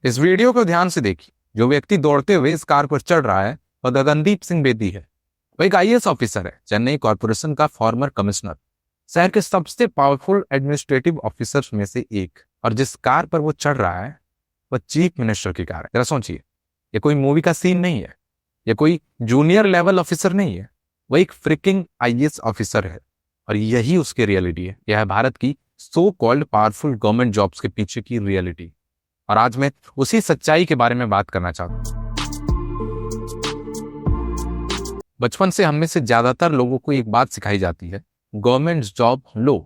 इस वीडियो को ध्यान से देखिए। जो व्यक्ति दौड़ते हुए इस कार पर चढ़ रहा है वह गगनदीप सिंह बेदी है। वो एक आईएएस ऑफिसर है, चेन्नई कॉर्पोरेशन का फॉर्मर कमिश्नर, शहर के सबसे पावरफुल एडमिनिस्ट्रेटिव ऑफिसर्स में से एक। और जिस कार पर वो चढ़ रहा है वह चीफ मिनिस्टर की कार है। जरा सोचिए, ये कोई मूवी का सीन नहीं है, ये कोई जूनियर लेवल ऑफिसर नहीं है, वह एक फ्रिकिंग आईएएस ऑफिसर है। और यही उसकी रियलिटी है। यह है भारत की so called powerful government jobs के पीछे की रियलिटी। और आज मैं उसी सच्चाई के बारे में बात करना चाहता हूं। बचपन से हम में से ज्यादातर लोगों को एक बात सिखाई जाती है, गवर्नमेंट जॉब लो,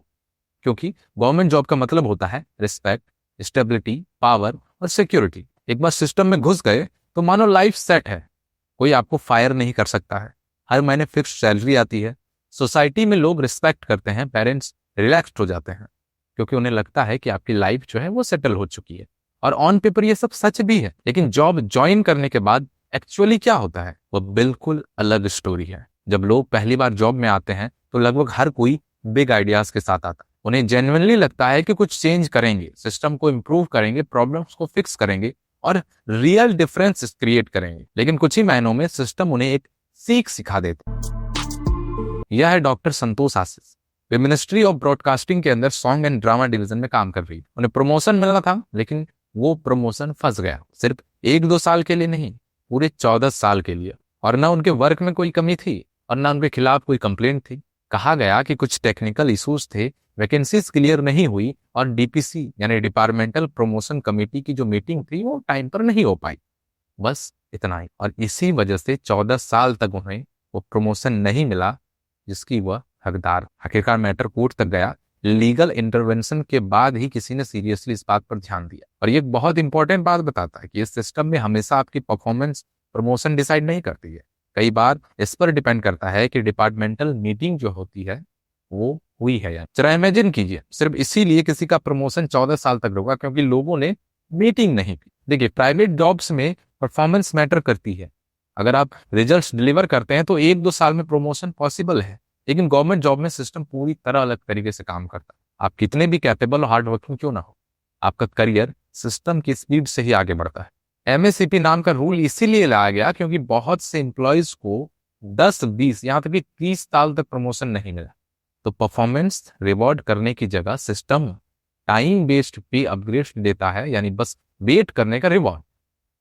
क्योंकि गवर्नमेंट जॉब का मतलब होता है रिस्पेक्ट, स्टेबिलिटी, पावर और सिक्योरिटी। एक बार सिस्टम में घुस गए तो मानो लाइफ सेट है, कोई आपको फायर नहीं कर सकता है, हर महीने फिक्स सैलरी आती है, सोसाइटी में लोग रिस्पेक्ट करते हैं, पेरेंट्स रिलैक्स्ड हो जाते हैं क्योंकि उन्हें लगता है कि आपकी लाइफ जो है वो सेटल हो चुकी है। और ऑन पेपर ये सब सच भी है, लेकिन जॉब ज्वाइन करने के बाद एक्चुअली क्या होता है वो बिल्कुल अलग स्टोरी है। जब लोग पहली बार जॉब में आते हैं तो लगभग हर कोई बिग आइडियाज के साथ आता है। उन्हें जेन्युइनली लगता है कि कुछ चेंज करेंगे, सिस्टम को इंप्रूव करेंगे, प्रॉब्लम्स को फिक्स करेंगे और रियल डिफरेंस क्रिएट करेंगे। लेकिन कुछ ही महीनों में सिस्टम उन्हें एक सीख सिखा देता है। यह है doctor Santosh Ashish. Way ministry of broadcasting के अंदर सॉन्ग एंड ड्रामा डिवीजन में काम कर रही। उन्हें प्रमोशन मिलना था, लेकिन वो प्रमोशन फंस गया। सिर्फ 1-2 साल के लिए नहीं, पूरे 14 साल के लिए। और ना उनके वर्क में कोई कमी थी और ना उनके खिलाफ कोई कंप्लेंट थी। कहा गया कि कुछ टेक्निकल इश्यूज थे, वैकेंसीज क्लियर नहीं हुई और डीपीसी यानी डिपार्टमेंटल प्रमोशन कमेटी की जो मीटिंग थी वो टाइम पर नहीं हो पाई। बस इतना ही। और इसी वजह से 14 साल तक उन्हें वो प्रमोशन नहीं मिला जिसकी वह हकदार। आखिरकार मैटर कोर्ट तक गया। लीगल इंटरवेंशन के बाद ही किसी ने सीरियसली इस बात पर ध्यान दिया। और ये एक बहुत इंपॉर्टेंट बात बताता है कि इस सिस्टम में हमेशा आपकी परफॉर्मेंस प्रमोशन डिसाइड नहीं करती है। कई बार इस पर डिपेंड करता है कि डिपार्टमेंटल मीटिंग जो होती है वो हुई है या। जरा इमेजिन कीजिए, सिर्फ इसीलिए किसी का प्रमोशन 14 साल तक रुका क्योंकि लोगों ने मीटिंग नहीं की। देखिए, प्राइवेट जॉब्स में परफॉर्मेंस मैटर करती है। अगर आप रिजल्ट्स डिलीवर करते हैं तो 1-2 साल में प्रमोशन पॉसिबल है, लेकिन गवर्नमेंट जॉब में सिस्टम पूरी तरह अलग तरीके से काम करता है। आप कितने भी कैपेबल और हार्ड वर्किंग क्यों ना हो, आपका करियर सिस्टम की स्पीड से ही आगे बढ़ता है। एमएससीपी नाम का रूल इसीलिए लाया गया क्योंकि बहुत से एम्प्लॉयज को 10-20 यहां तक कि 30 साल तक प्रमोशन नहीं मिला। तो परफॉर्मेंस रिवॉर्ड करने की जगह सिस्टम टाइम बेस्ड पे अपग्रेड देता है, यानी बस वेट करने का रिवॉर्ड।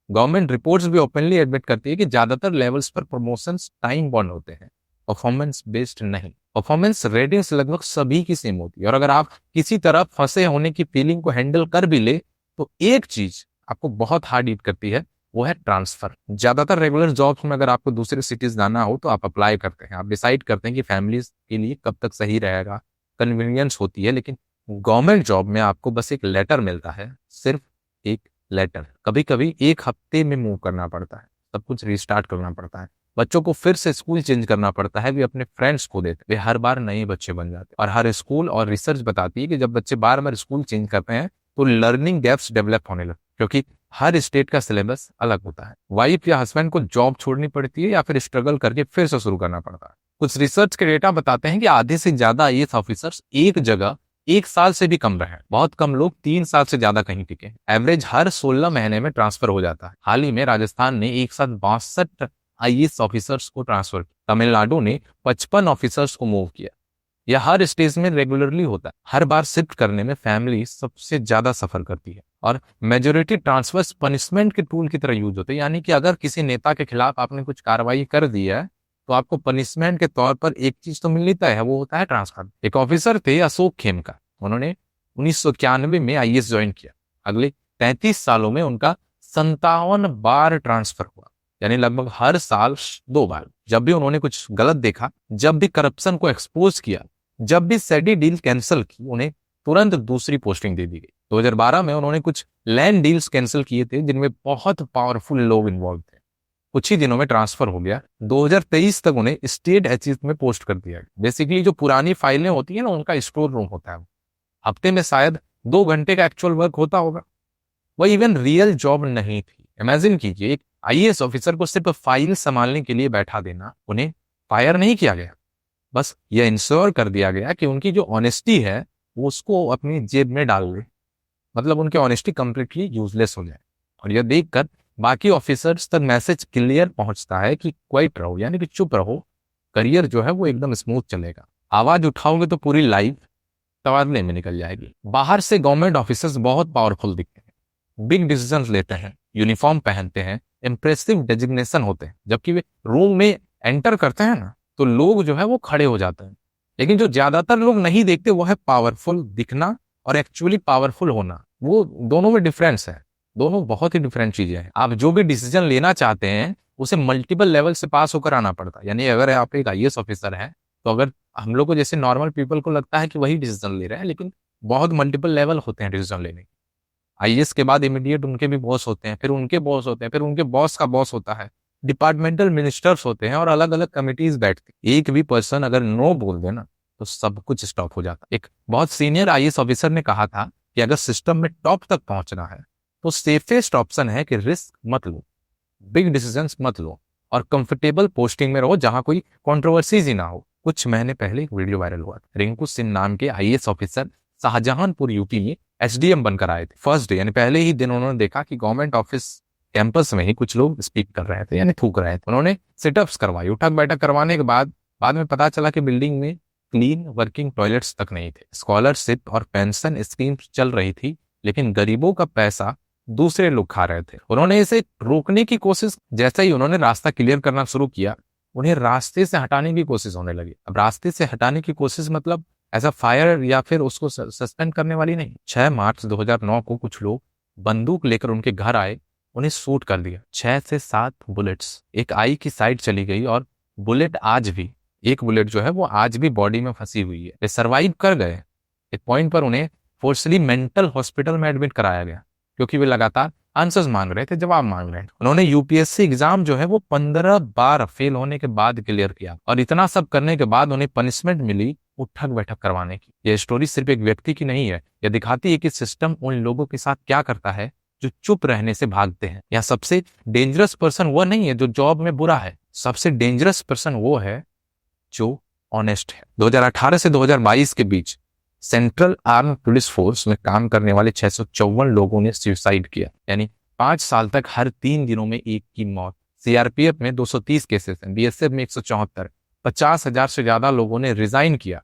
गवर्नमेंट रिपोर्ट्स भी ओपनली एडमिट करती है कि ज्यादातर लेवल्स पर प्रमोशंस टाइम बॉन्ड होते हैं, परफॉर्मेंस बेस्ड नहीं। परफॉर्मेंस रेटिंग्स लगभग सभी की सेम होती है। और अगर आप किसी तरह फंसे होने की फीलिंग को हैंडल कर भी ले तो एक चीज आपको बहुत हार्ड हिट करती है, वो है ट्रांसफर। ज्यादातर रेगुलर जॉब्स में अगर आपको दूसरे सिटीज जाना हो तो आप अप्लाई करते हैं, आप डिसाइड करते हैं कि फैमिलीज के लिए कब तक सही रहेगा, कन्वीनियंस होती है। लेकिन गवर्नमेंट जॉब में आपको बस एक लेटर मिलता है, सिर्फ एक लेटर। कभी कभी एक हफ्ते में मूव करना पड़ता है, सब कुछ रिस्टार्ट करना पड़ता है, बच्चों को फिर से स्कूल चेंज करना पड़ता है, वे अपने फ्रेंड्स खो देते, वे हर बार नए बच्चे बन जाते। और हर स्कूल और रिसर्च बताती है कि जब बच्चे बार बार स्कूल चेंज करते हैं तो लर्निंग गैप्स डेवलप होने लगते, क्योंकि हर स्टेट का सिलेबस अलग होता है। वाइफ या हस्बैंड को जॉब छोड़नी पड़ती है या फिर स्ट्रगल करके फिर से शुरू करना पड़ता है। कुछ रिसर्च के डेटा बताते हैं कि आधे से ज्यादा आईएएस ऑफिसर्स एक जगह 1 साल से भी कम रहे। बहुत कम लोग 3 साल से ज्यादा कहीं टिके। एवरेज हर 16 महीने में ट्रांसफर हो जाता है। हाल ही में राजस्थान ने एक साथ 62 आईएएस ऑफिसर्स को ट्रांसफर किया। तमिलनाडु ने 55 ऑफिसर्स को मूव किया। यह हर स्टेज में रेगुलरली होता है। हर बार शिफ्ट करने में फैमिली सबसे ज्यादा सफर करती है। और मेजोरिटी ट्रांसफर्स पनिशमेंट के टूल की तरह यूज होते हैं, यानी कि अगर किसी नेता के खिलाफ आपने कुछ कार्रवाई कर दी है तो आपको पनिशमेंट के तौर पर एक चीज तो मिलता है, वो होता है ट्रांसफर। एक ऑफिसर थे अशोक खेमका, उन्होंने 1991 में आईएएस ज्वाइन किया। अगले 33 सालों में उनका 57 बार ट्रांसफर हुआ, यानी लगभग हर साल 2 बार। जब भी उन्होंने कुछ गलत देखा, जब भी करप्शन को एक्सपोज किया, जब भी सेडी डील कैंसिल की, उन्हें तुरंत दूसरी पोस्टिंग दे दी गई। 2012 में उन्होंने कुछ लैंड डील्स कैंसिल किए थे जिनमें बहुत पावरफुल लोग इन्वॉल्व थे, कुछ ही दिनों में ट्रांसफर हो गया। 2023 तक उन्हें स्टेट एचईएस में पोस्ट कर दिया गया। बेसिकली जो पुरानी फाइलें होती है ना, उनका स्टोर रूम होता है। हफ्ते में शायद 2 घंटे का एक्चुअल वर्क होता होगा, वह इवन रियल जॉब नहीं थी। इमेजिन कीजिए, एक आईएएस ऑफिसर को सिर्फ फाइल संभालने के लिए बैठा देना। उन्हें फायर नहीं किया गया, बस यह इंश्योर कर दिया गया कि उनकी जो ऑनेस्टी है वो उसको अपनी जेब में डाल ले, मतलब उनकी ऑनेस्टी कंप्लीटली यूजलेस हो जाए। और यह देखकर बाकी ऑफिसर्स तक मैसेज क्लियर पहुंचता है कि क्वाइट रहो, यानी कि चुप रहो, करियर जो है वो एकदम स्मूथ चलेगा। आवाज उठाओगे तो पूरी लाइफ तबादले में निकल जाएगी। बाहर से गवर्नमेंट ऑफिसर्स बहुत पावरफुल दिखते हैं, बिग डिसीजंस लेते हैं, यूनिफॉर्म पहनते हैं, इंप्रेसिव डेजिग्नेशन होते हैं, जबकि वे रूम में एंटर करते हैं ना तो लोग जो है वो खड़े हो जाते हैं। लेकिन जो ज्यादातर लोग नहीं देखते वो है पावरफुल दिखना और एक्चुअली पावरफुल होना। वो दोनों में डिफरेंस है, दोनों बहुत ही डिफरेंट चीजें हैं। आप जो भी डिसीजन लेना चाहते हैं उसे मल्टीपल लेवल से पास होकर आना पड़ता है। यानी अगर आप एक आईएएस ऑफिसर हैं तो अगर हम लोग को जैसे नॉर्मल पीपल को लगता है कि वही डिसीजन ले रहे हैं, लेकिन बहुत मल्टीपल लेवल होते हैं डिसीजन लेने के। आईएएस के बाद इमीडिएट उनके भी बॉस होते हैं, फिर उनके बॉस होते हैं, फिर उनके बॉस का बॉस होता है, डिपार्टमेंटल मिनिस्टर्स होते हैं और अलग अलग कमिटीज बैठती हैं। एक भी पर्सन अगर नो बोल दे ना तो सब कुछ स्टॉप हो जाता है। एक बहुत सीनियर आईएएस ऑफिसर ने कहा था कि अगर सिस्टम में टॉप तक पहुंचना है तो सेफेस्ट ऑप्शन है कि रिस्क मत लो, बिग डिसीजंस मत लो और कंफर्टेबल पोस्टिंग में रहो जहां कोई कंट्रोवर्सीज ही ना हो। कुछ महीने पहले एक वीडियो वायरल हुआ, रिंकू सिंह नाम के आईएएस ऑफिसर शाहजहांपुर यूपी में एसडीएम बनकर आए थे। फर्स्ट डे यानी पहले ही दिन उन्होंने देखा कि गवर्नमेंट ऑफिस कैंपस में ही कुछ लोग स्पीक कर रहे थे, यानी थूक रहे थे। उन्होंने सिटअप्स करवाई, उठक बैठक करवाने के बाद में पता चला कि बिल्डिंग में क्लीन वर्किंग टॉयलेट्स तक नहीं थे। स्कॉलरशिप और पेंशन स्कीम चल रही थी, लेकिन गरीबों का पैसा दूसरे लोग खा रहे थे। उन्होंने इसे रोकने की कोशिश, जैसे ही उन्होंने रास्ता क्लियर करना शुरू किया, उन्हें रास्ते से हटाने की कोशिश होने लगी। अब रास्ते से हटाने की कोशिश मतलब ऐसा फायर या फिर उसको सस्पेंड करने वाली नहीं। 6 मार्च 2009 को कुछ लोग बंदूक लेकर उनके घर आए, उन्हें शूट कर दिया। 6 से 7 बुलेट्स, एक आई की साइड चली गई और बुलेट आज भी, एक बुलेट जो है वो आज भी बॉडी में फंसी हुई है। वे सर्वाइव कर गए। एक पॉइंट पर उन्हें फोर्सली मेंटल हॉस्पिटल में एडमिट कराया गया क्योंकि वे लगातार आंसर्स मांग रहे थे, जवाब मांग रहे थे। उन्होंने यूपीएससी एग्जाम जो है वो 15 बार फेल होने के बाद क्लियर किया और इतना सब करने के बाद उन्हें पनिशमेंट मिली उठक बैठक करवाने की। यह स्टोरी सिर्फ एक व्यक्ति की नहीं है, यह दिखाती है कि सिस्टम उन लोगों के साथ क्या करता है जो चुप रहने से भागते हैं। यहाँ सबसे डेंजरस पर्सन वो नहीं है जो जॉब में बुरा है, सबसे डेंजरस पर्सन वो है जो ऑनेस्ट है। 2018 से 2022 के बीच सेंट्रल आर्म पुलिस फोर्स में काम करने वाले 654 लोगों ने सुसाइड किया, यानी 5 साल तक हर 3 दिनों में एक की मौत। सीआरपीएफ में 230 केसेस हैं, बीएसएफ में 174, 50,000 से ज्यादा लोगों ने रिजाइन किया,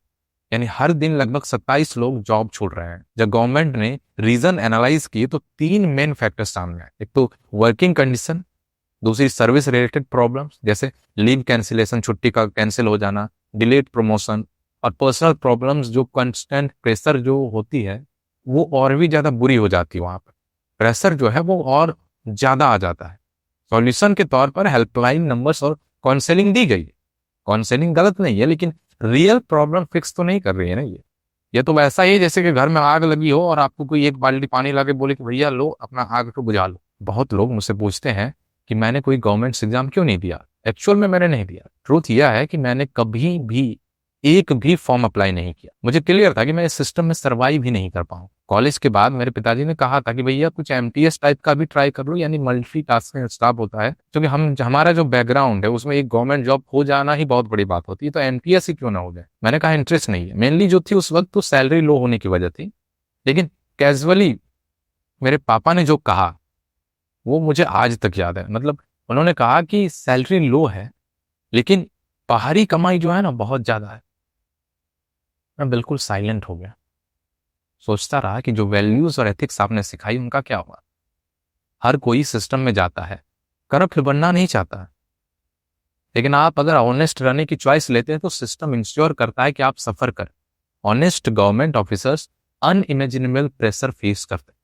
यानी हर दिन लगभग 27 लोग जॉब छोड़ रहे हैं। जब गवर्नमेंट ने रीजन एनालाइज किए तो 3 मेन फैक्टर्स सामने आए। एक तो वर्किंग कंडीशन, दूसरी सर्विस रिलेटेड प्रॉब्लम्स जैसे लीव कैंसिलेशन, छुट्टी का कैंसिल हो जाना, डिलेड प्रमोशन, और पर्सनल प्रॉब्लम्स जो कंस्टेंट प्रेशर जो होती है वो और भी ज्यादा बुरी हो जाती है। वहां पर प्रेशर जो है वो और ज्यादा आ जाता है। सॉल्यूशन के तौर पर हेल्पलाइन नंबर्स और काउंसलिंग दी गई। काउंसलिंग गलत नहीं है, लेकिन रियल प्रॉब्लम फिक्स तो नहीं कर रही है ना। ये तो वैसा ही जैसे कि घर में आग लगी हो और आपको कोई एक बाल्टी पानी ला के बोले कि भैया लो अपना आग को बुझा लो। बहुत लोग मुझसे पूछते हैं कि मैंने कोई गवर्नमेंट एग्जाम क्यों नहीं दिया। एक्चुअल में मैंने नहीं दिया। ट्रूथ यह है कि मैंने कभी भी एक भी फॉर्म अप्लाई नहीं किया। मुझे क्लियर था कि मैं इस सिस्टम में सर्वाइव ही नहीं कर पाऊँ। कॉलेज के बाद मेरे पिताजी ने कहा था कि भैया कुछ एमटीएस टाइप का भी ट्राई कर लो, यानी मल्टीटास्किंग स्टाफ होता है, क्योंकि हमारा जो बैकग्राउंड है उसमें एक गवर्नमेंट जॉब हो जाना ही बहुत बड़ी बात होती है, तो एमटीएस ही क्यों ना हो जाए। मैंने कहा इंटरेस्ट नहीं है। मेनली जो थी उस वक्त तो सैलरी लो होने की वजह थी, लेकिन कैजुअली मेरे पापा ने जो कहा वो मुझे आज तक याद है। मतलब उन्होंने कहा कि सैलरी लो है लेकिन बाहरी कमाई जो है ना बहुत ज्यादा है। मैं बिल्कुल साइलेंट हो गया, सोचता रहा कि जो वैल्यूज और एथिक्स आपने सिखाई उनका क्या हुआ। हर कोई सिस्टम में जाता है, करप्ट बनना नहीं चाहता है, लेकिन आप अगर ऑनेस्ट रहने की चॉइस लेते हैं तो सिस्टम इंश्योर करता है कि आप सफर करें। Honest government officers unimaginable pressure face करते हैं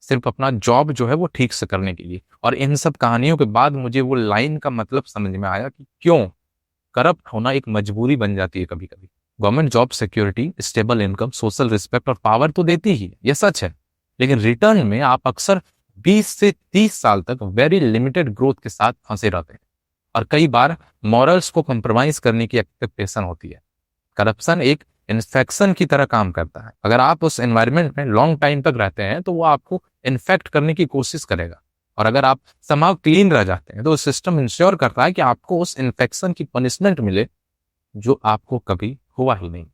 सिर्फ अपना जॉब जो है वो ठीक से करने के लिए। और इन सब कहानियों के बाद मुझे वो लाइन का मतलब समझ में आया कि क्यों करप्ट होना एक मजबूरी बन जाती है कभी कभी। Government job security, stable income, social respect और पावर तो देती ही है, ये सच है, लेकिन रिटर्न में आप अक्सर 20 से 30 साल तक वेरी लिमिटेड ग्रोथ के साथ फंसे रहते हैं और कई बार मॉरल्स को कंप्रोमाइज करने की एक्सपेक्टेशन होती है। करप्शन एक इन्फेक्शन की तरह काम करता है। अगर आप उस एनवायरनमेंट में लॉन्ग टाइम तक रहते हैं तो वो आपको इन्फेक्ट करने की कोशिश करेगा, और अगर आप समाव क्लीन रह जाते हैं तो सिस्टम इंश्योर करता है कि आपको उस इन्फेक्शन की पनिशमेंट मिले जो आपको कभी हुआ ही नहीं।